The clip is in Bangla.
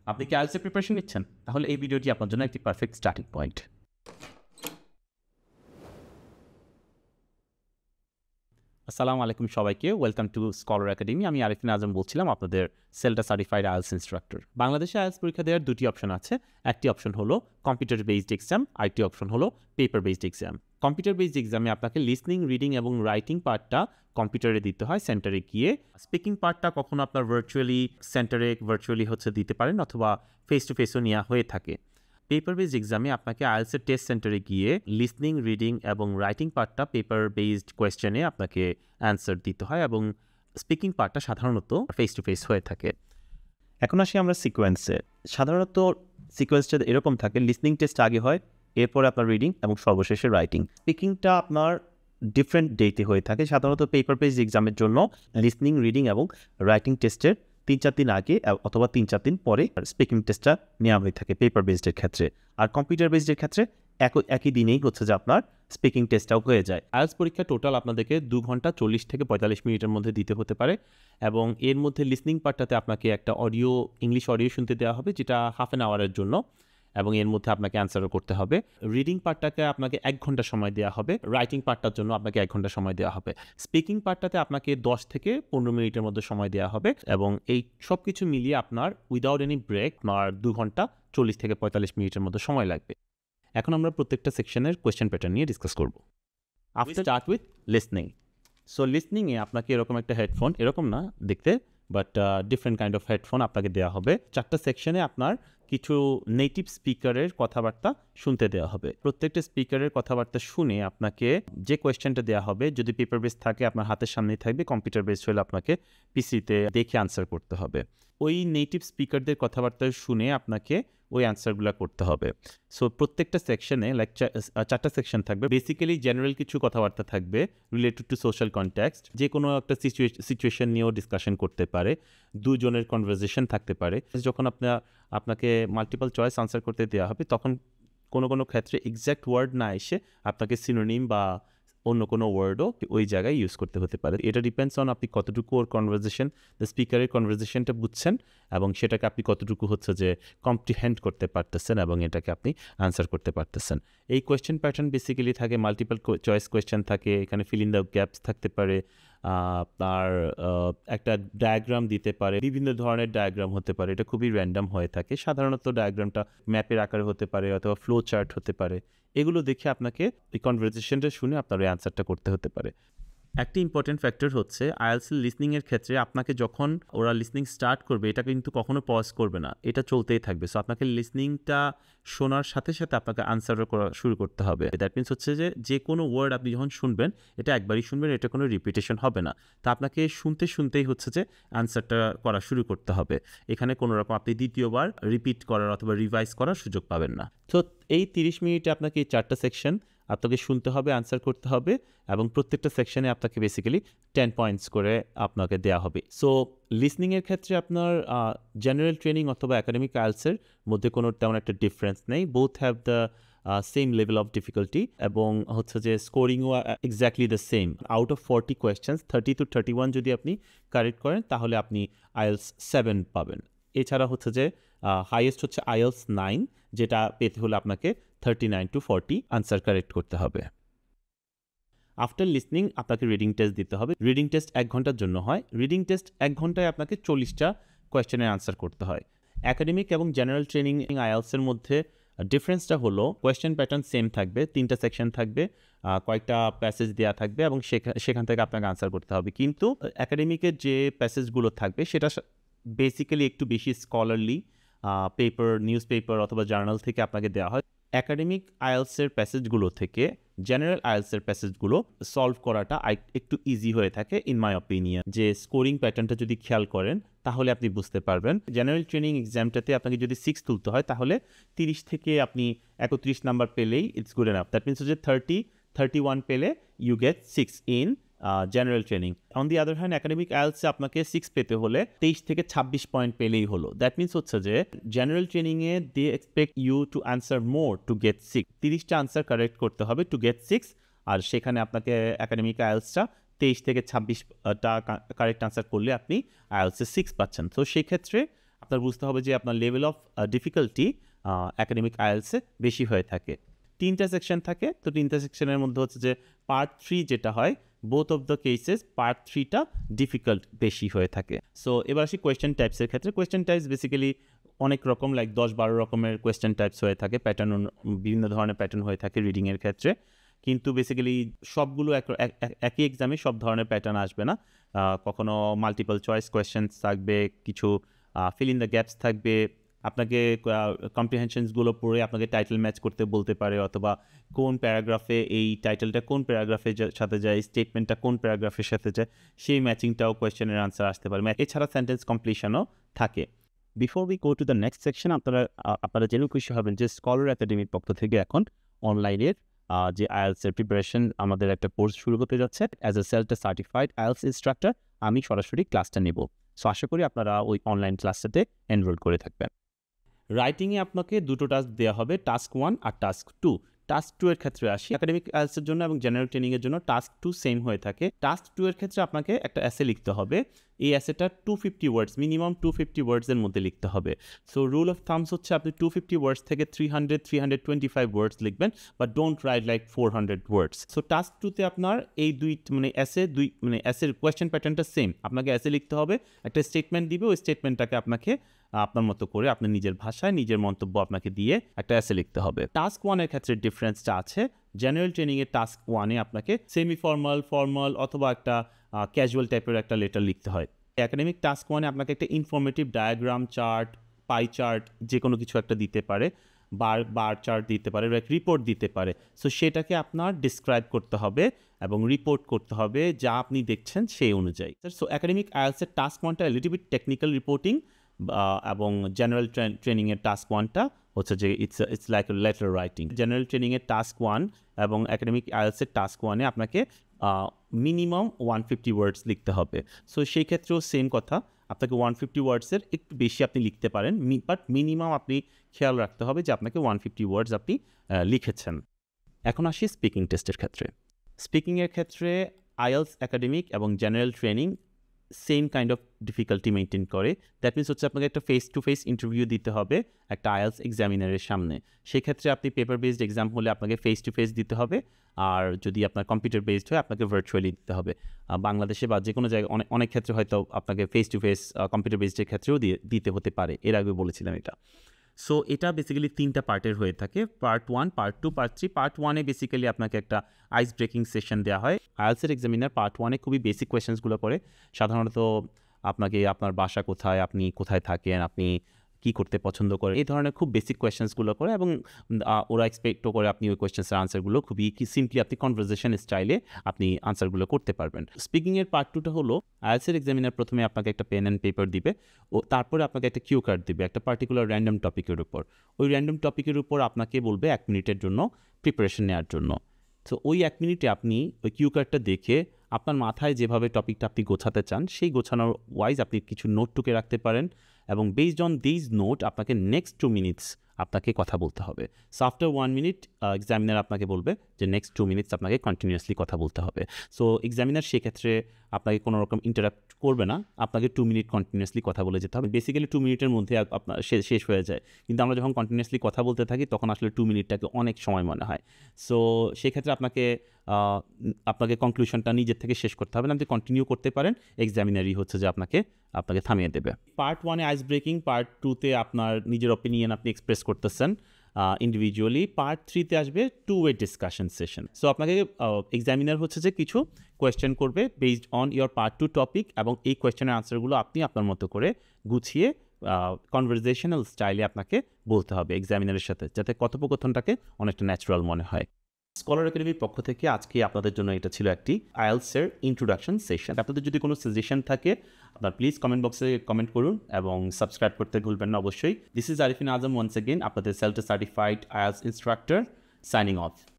আপনি কি আইএলটিএস প্রিপারেশন নিচ্ছেন? তাহলে এই ভিডিওটি আপনার জন্য একটি পারফেক্ট স্টার্টিং পয়েন্ট। আসসালামু আলাইকুম সবাইকে, ওয়েলকাম টু স্কলার একাডেমি। আমি আরিফিন আজম বলছিলাম, আপনাদের সেলটা সার্টিফাইড আইএলটিএস ইনস্ট্রাক্টর। বাংলাদেশে আইএলটিএস পরীক্ষা দেওয়ার দুটি অপশন আছে। একটি অপশন হলো কম্পিউটার বেসড এক্সাম, আরেকটি অপশন হলো paper based exam. Computer based এক্সামে আপনাকে লিসনিং, রিডিং এবং রাইটিং পার্টটা কম্পিউটারে দিতে হয় সেন্টারে গিয়ে। স্পিকিং পার্টটা কখনো আপনার ভার্চুয়ালি দিতে পারেন, অথবা ফেস টু ফেসও নেওয়া হয়ে থাকে। পেপার বেসড এক্সামে আপনাকে আইএলটিএসের টেস্ট সেন্টারে গিয়ে লিসনিং, রিডিং এবং রাইটিং পার্টটা পেপার বেসড কোয়েশ্চেনে আপনাকে অ্যান্সার দিতে হয়, এবং স্পিকিং পার্টটা সাধারণত ফেস টু ফেস হয়ে থাকে। এখন আসি আমরা সিকোয়েন্সে। সাধারণত সিকোয়েন্সটা এরকম থাকে, লিসনিং টেস্ট আগে হয়, এরপরে আপনার রিডিং এবং সর্বশেষে রাইটিং। স্পিকিংটা আপনার ডিফারেন্ট ডেটে হয়ে থাকে। সাধারণত পেপার বেসড এক্সামের জন্য লিসনিং, রিডিং এবং রাইটিং টেস্টের 3-4 দিন আগে অথবা 3-4 দিন পরে স্পিকিং টেস্টটা নেওয়া হয়ে থাকে পেপার বেসডের ক্ষেত্রে। আর কম্পিউটার বেসডের ক্ষেত্রে একই দিনেই যে আপনার স্পিকিং টেস্টটাও হয়ে যায়। আইএলটিএস পরীক্ষা টোটাল আপনাদেরকে 2 ঘন্টা 40 থেকে 45 মিনিটের মধ্যে দিতে হতে পারে, এবং এর মধ্যে লিসনিং পার্টটাতে আপনাকে একটা ইংলিশ অডিও শুনতে দেওয়া হবে, যেটা হাফ অ্যান আওয়ারের জন্য, এবং এর মধ্যে আপনাকে অ্যান্সারও করতে হবে। রিডিং পার্টটাকে আপনাকে 1 ঘন্টা সময় দেওয়া হবে, রাইটিং পার্টটার জন্য আপনাকে 1 ঘন্টা সময় দেওয়া হবে। স্পিকিং পার্টটাতে আপনাকে 10 থেকে 15 মিনিটের মধ্যে সময় দেওয়া হবে, এবং এই সব কিছু মিলিয়ে আপনার উইদাউট এনি ব্রেক আপনার 2 ঘন্টা 40 থেকে 45 মিনিটের মধ্যে সময় লাগবে। এখন আমরা প্রত্যেকটা সেকশনের কোয়েশ্চেন প্যাটার্ন নিয়ে ডিসকাস করব। After start with listening. So লিসনিংয়ে আপনাকে এরকম একটা হেডফোন, এরকম না দেখতে, but different kind of headphone আপনাকে দেওয়া হবে। 4টা সেকশনে আপনার কিছু নেটিভ স্পিকারের কথাবার্তা শুনতে দেওয়া হবে। প্রত্যেকটা স্পিকারের কথাবার্তা শুনে আপনাকে যে কোয়েশ্চেনটা দেওয়া হবে, যদি পেপার বেস থাকে আপনার হাতের সামনেই থাকবে, কম্পিউটার বেস হলে আপনাকে পিসিতে দেখে আনসার করতে হবে। ওই নেটিভ স্পিকারদের কথাবার্তা শুনে আপনাকে ওই অ্যান্সারগুলো করতে হবে। সো প্রত্যেকটা সেকশনে 4টা সেকশন থাকবে। বেসিক্যালি জেনারেল কিছু কথাবার্তা থাকবে রিলেটেড টু সোশ্যাল কনটেক্সট, যে কোনো একটা সিচুয়েশন নিয়েও ডিসকাশন করতে পারে, দুজনের কনভারসেশন থাকতে পারে। যখন আপনাকে মাল্টিপল চয়েস আনসার করতে দেওয়া হবে, তখন কোনো ক্ষেত্রে এক্স্যাক্ট ওয়ার্ড না এসে আপনাকে সিনোনিম বা অন্য কোনো ওয়ার্ডও ওই জায়গায় ইউজ করতে হতে পারে। এটা ডিপেন্ডস অন আপনি কতটুকু ওর স্পিকারের কনভারসেশনটা বুঝছেন, এবং সেটাকে আপনি কতটুকু কম্প্রিহেন্ড করতে পারতেছেন, এবং এটাকে আপনি আনসার করতে পারতেছেন। এই কোয়েশ্চেন প্যাটার্ন বেসিক্যালি থাকে, মাল্টিপল চয়েস কোয়েশ্চেন থাকে, এখানে ফিল ইন দ্য গ্যাপস থাকতে পারে, আপনার একটা ডায়াগ্রাম দিতে পারে, বিভিন্ন ধরনের ডায়াগ্রাম হতে পারে। এটা খুবই র্যান্ডম হয়ে থাকে। সাধারণত ডায়াগ্রামটা ম্যাপের আকারে হতে পারে, অথবা ফ্লো চার্ট হতে পারে। এগুলো দেখে আপনাকে এই কনভারসেশনটা শুনে আপনার ওই অ্যান্সারটা করতে হতে পারে। একটি ইম্পর্টেন্ট ফ্যাক্টর হচ্ছে আইএলটিএস লিসনিংয়ের ক্ষেত্রে আপনাকে যখন ওরা লিসনিং স্টার্ট করবে, এটা কিন্তু কখনো পজ করবে না, এটা চলতেই থাকবে। সো আপনাকে লিসনিংটা শোনার সাথে সাথে আপনাকে আনসারও করা শুরু করতে হবে। দ্যাট মিনস যে কোনো ওয়ার্ড আপনি যখন শুনবেন, এটা একবারই শুনবেন, এটা কোনো রিপিটেশন হবে না। তা আপনাকে শুনতেই আনসারটা করা শুরু করতে হবে। এখানে কোনো রকম আপনি দ্বিতীয়বার রিপিট করার অথবা রিভাইজ করার সুযোগ পাবেন না। তো এই 30 মিনিটে আপনাকে এই 4টা সেকশন আপনাকে শুনতে হবে, আনসার করতে হবে, এবং প্রত্যেকটা সেকশনে আপনাকে বেসিক্যালি 10 পয়েন্টস করে আপনাকে দেওয়া হবে। সো লিসনিংয়ের ক্ষেত্রে আপনার জেনারেল ট্রেনিং অথবা একাডেমিক আইএলটিএসের মধ্যে কোনো তেমন একটা ডিফারেন্স নেই। Both have the same level of difficulty, এবং স্কোরিংও exactly the same. Out of 40 questions 30 to 31 যদি আপনি কারেক্ট করেন, তাহলে আপনি আইএলটিএস 7 পাবেন। এছাড়া হাইয়েস্ট আইএলটিএস 9, যেটা পেতে হলে আপনাকে 39 to 40 আনসার কারেক্ট করতে হবে। আফটার লিসনিং আপনাকে রিডিং টেস্ট দিতে হবে। রিডিং টেস্ট 1 ঘন্টার জন্য হয়। রিডিং টেস্ট 1 ঘন্টায় আপনাকে 40টা কোয়েশ্চেনের আনসার করতে হয়। একাডেমিক এবং জেনারেল ট্রেনিং আইএলটিএসের মধ্যে ডিফারেন্সটা হলো কোয়েশ্চেন প্যাটার্ন সেম থাকবে, 3টা সেকশন থাকবে, কয়েকটা প্যাসেজ দেওয়া থাকবে, এবং সেখান থেকে আপনাকে আনসার করতে হবে। কিন্তু একাডেমিকের যে প্যাসেজগুলো থাকবে সেটা বেসিক্যালি একটু বেশি স্কলারলি, নিউজ পেপার অথবা জার্নাল থেকে আপনাকে দেওয়া হয়। একাডেমিক আইএলটিএসের প্যাসেজগুলো থেকে জেনারেল আইএলটিএসের প্যাসেজগুলো সলভ করাটা একটু ইজি হয়ে থাকে ইন মাই অপিনিয়ন। যে স্কোরিং প্যাটার্নটা যদি খেয়াল করেন, তাহলে আপনি বুঝতে পারবেন। জেনারেল ট্রেনিং এক্সামটাতে আপনাকে যদি 6 তুলতে হয়, তাহলে 30 থেকে আপনি 31 নাম্বার পেলেই it's good enough. That means 31 পেলে you get 6 in general training. On the other hand academic আইএলটিএসে আপনাকে 6 পেতে হলে 23 থেকে 26 পয়েন্ট পেলেই হলো। দ্যাট মিনস যে জেনারেল ট্রেনিংয়ে they expect you to answer more to get 6। 30টা আনসার কারেক্ট করতে হবে টু গেট 6, আর সেখানে আপনাকে একাডেমিক আইএলটিএসটা 23 থেকে 26টা কারেক্ট আনসার করলে আপনি আইএলটিএসে 6 পাচ্ছেন। তো সেক্ষেত্রে আপনার বুঝতে হবে যে আপনার লেভেল অফ ডিফিকাল্টি একাডেমিক আইএলসে বেশি হয়ে থাকে। 3টা সেকশন থাকে, তো 3টা সেকশনের মধ্যে হচ্ছে যে পার্ট 3 যেটা হয়, both of the cases part 3টা ডিফিকাল্ট বেশি হয়ে থাকে। সো এবার আসি কোয়েশ্চেন টাইপসের ক্ষেত্রে। কোয়েশ্চেন টাইপস বেসিক্যালি অনেক রকম, লাইক 10-12 রকমের কোয়েশ্চেন টাইপস হয়ে থাকে, প্যাটার্ন বিভিন্ন ধরনের প্যাটার্ন হয়ে থাকে রিডিংয়ের ক্ষেত্রে, কিন্তু বেসিক্যালি সবগুলো একই এক্সামে সব ধরনের প্যাটার্ন আসবে না। কখনো মাল্টিপল চয়েস কোয়েশ্চেন্স থাকবে, কিছু ফিল ইন দ্য গ্যাপস থাকবে, আপনাকে কম্প্রিহেনশনসগুলো পড়ে আপনাকে টাইটেল ম্যাচ করতে বলতে পারে, অথবা কোন প্যারাগ্রাফে এই টাইটেলটা কোন প্যারাগ্রাফের সাথে যায়, স্টেটমেন্টটা কোন প্যারাগ্রাফের সাথে যায়, সেই ম্যাচিংটাও কোয়েশ্চেনের আনসার আসতে পারে। এছাড়া সেন্টেন্স কমপ্লিশনও থাকে। Before we go to the next section, আপনারা জেনেও খুশি হবেন যে স্কলার একাডেমির পক্ষ থেকে এখন অনলাইনের যে আইএলসের প্রিপারেশন আমাদের একটা কোর্স শুরু করতে যাচ্ছে। As a self certified IELTS instructor আমি সরাসরি ক্লাসটা নেব। সো আশা করি আপনারা ওই অনলাইন ক্লাসটাতে এনরোল করে থাকবেন। রাইটিংয়ে আপনাকে দুটো টাস্ক দেওয়া হবে, টাস্ক 1 আর টাস্ক 2। টাস্ক 2 এর ক্ষেত্রে আসি, একাডেমিক আইএলসের জন্য এবং জেনারেল ট্রেনিংয়ের জন্য টাস্ক 2 সেম হয়ে থাকে। টাস্ক 2 এর ক্ষেত্রে আপনাকে একটা এসে লিখতে হবে। এই এসেটা 250 ওয়ার্ডস, মিনিমাম 250 ওয়ার্ডসের মধ্যে লিখতে হবে। সো রুল অফ থামস হচ্ছে আপনি 250 ওয়ার্ডস থেকে 325 ওয়ার্ডস লিখবেন, but don't write like 400 words. So task 2তে আপনার এই এসের কোয়েশ্চেন প্যাটার্নটা সেম। আপনাকে এসে লিখতে হবে, একটা স্টেটমেন্ট দিবে, ওই স্টেটমেন্টটাকে আপনাকে আপনার মতো করে আপনার নিজের ভাষায় নিজের মন্তব্য আপনাকে দিয়ে একটা এসে লিখতে হবে। টাস্ক 1 এর ক্ষেত্রে ডিফারেন্সটা আছে, জেনারেল ট্রেনিংয়ের টাস্ক 1-এ আপনাকে সেমি ফর্মাল অথবা একটা ক্যাজুয়াল টাইপের একটা লেটার লিখতে হয়। একাডেমিক টাস্ক 1-এ আপনাকে একটা informative diagram, chart, pie chart, যে কোনো কিছু একটা দিতে পারে, বার চার্ট দিতে পারে, রিপোর্ট দিতে পারে। সো সেটাকে আপনার ডিসক্রাইব করতে হবে এবং রিপোর্ট করতে হবে যা আপনি দেখছেন সেই অনুযায়ী। সো একাডেমিক আইএলসের টাস্ক 1টা লিটল বিট টেকনিক্যাল রিপোর্টিং, এবং জেনারেল ট্রেনিংয়ের টাস্ক 1টা হচ্ছে যে it's like letter writing. General ট্রেনিংয়ের টাস্ক 1 এবং একাডেমিক আইএলসের টাস্ক 1-এ আপনাকে মিনিমাম 150 ওয়ার্ডস লিখতে হবে। সো সেই ক্ষেত্রেও সেম কথা, আপনাকে 150 ওয়ার্ডসের একটু বেশি আপনি লিখতে পারেন, বাট মিনিমাম আপনি খেয়াল রাখতে হবে যে আপনাকে 150 ওয়ার্ডস আপনি লিখেছেন। এখন আসি স্পিকিং টেস্টের ক্ষেত্রে। স্পিকিংয়ের ক্ষেত্রে আইএলস একাডেমিক এবং general training same kind of difficulty maintain করে। দ্যাট মিনস হচ্ছে আপনাকে একটা ফেস টু ফেস ইন্টারভিউ দিতে হবে একটা আইএলস এক্সামিনারের সামনে। সেক্ষেত্রে আপনি পেপার বেসড এক্সাম হলে আপনাকে ফেস টু ফেস দিতে হবে, আর যদি আপনার কম্পিউটার বেসড হয় আপনাকে ভার্চুয়ালি দিতে হবে। বাংলাদেশে বা যে কোনো জায়গায় অনেক ক্ষেত্রে হয়তো আপনাকে ফেস টু ফেস কম্পিউটার বেসডের ক্ষেত্রেও দিতে হতে পারে, এর আগে বলেছিলাম এটা। সো এটা বেসিক্যালি 3টা পার্টের হয়ে থাকে, পার্ট 1, পার্ট 2, পার্ট 3। পার্ট 1-এ বেসিক্যালি আপনাকে একটা আইস ব্রেকিং সেশন দেওয়া হয়। আইএলসের এক্সামিনার পার্ট 1-এ খুবই বেসিক কোয়েশ্চেন্সগুলো করে। সাধারণত আপনাকে আপনার বাসা কোথায়, আপনি কোথায় থাকেন, আপনি কী করতে পছন্দ করেন, এই ধরনের খুব বেসিক কোয়েশ্চেন্সগুলো করে, এবং ওরা এক্সপেক্টও করে আপনি ওই কোয়েশ্চেন্সের আনসারগুলো খুবই সিম্পলি আপনি কনভারসেশন স্টাইলে আপনি আনসারগুলো করতে পারবেন। স্পিকিংয়ের পার্ট 2টা হলো আইএলসের এক্সামিনার প্রথমে আপনাকে একটা পেন অ্যান্ড পেপার দিবে, ও তারপরে আপনাকে একটা কিউ কার্ড দিবে একটা পার্টিকুলার র্যান্ডম টপিকের উপর। ওই র্যান্ডম টপিকের উপর আপনাকে বলবে 1 মিনিটের জন্য প্রিপারেশন নেওয়ার জন্য। সো ওই 1 মিনিটে আপনি ওই কিউ কার্ডটা দেখে আপনার মাথায় যেভাবে টপিকটা আপনি গোছাতে চান সেই গোছানোর ওয়াইজ আপনি কিছু নোট টুকে রাখতে পারেন, এবং বেসড অন দিস নোট আপনাকে নেক্সট 2 মিনিটস আপনাকে কথা বলতে হবে। সো আফটার 1 মিনিট এক্সামিনার আপনাকে বলবে যে নেক্সট 2 মিনিটস আপনাকে কন্টিনিউয়াসলি কথা বলতে হবে। সো এক্সামিনার সেক্ষেত্রে আপনাকে কোনো রকম ইন্টারাপ্ট করবে না, আপনাকে 2 মিনিট কন্টিনিউয়াসলি কথা বলে যেতে হবে। বেসিক্যালি 2 মিনিটের মধ্যে আপনার শেষ হয়ে যায়, কিন্তু আমরা যখন কন্টিনিউয়াসলি কথা বলতে থাকি তখন আসলে 2 মিনিটটাকে অনেক সময় মনে হয়। সো সেক্ষেত্রে আপনাকে কনক্লুশনটা নিজের থেকে শেষ করতে হবে না, আপনি কন্টিনিউ করতে পারেন, এক্সামিনারই হচ্ছে যে আপনাকে থামিয়ে দেবে। পার্ট 1-এ আইস ব্রেকিং, পার্ট 2-তে আপনার নিজের অপিনিয়ন আপনি এক্সপ্রেস করতেছেন ইন্ডিভিজুয়ালি, পার্ট 3-তে আসবে 2-ওয়ে ডিসকাশন সেশন। সো আপনাকে এক্সামিনার হচ্ছে যে কিছু কোয়েশ্চেন করবে based on your part 2 topic, এবং এই কোয়েশ্চেনের আনসারগুলো আপনি আপনার মতো করে গুছিয়ে কনভারসেশনাল স্টাইলে আপনাকে বলতে হবে এক্সামিনারের সাথে, যাতে কথোপকথনটাকে অনেকটা ন্যাচারাল মনে হয়। স্কলার একাডেমির পক্ষ থেকে আজকে আপনাদের জন্য এটা ছিল একটি আইএলসের ইন্ট্রোডাকশন সেশন। আপনাদের যদি কোনো সাজেশন থাকে আপনার প্লিজ কমেন্ট বক্সে কমেন্ট করুন এবং সাবস্ক্রাইব করতে ভুলবেন না অবশ্যই। This is Arifin Azam once again, আপনাদের self certified IELTS instructor, signing of.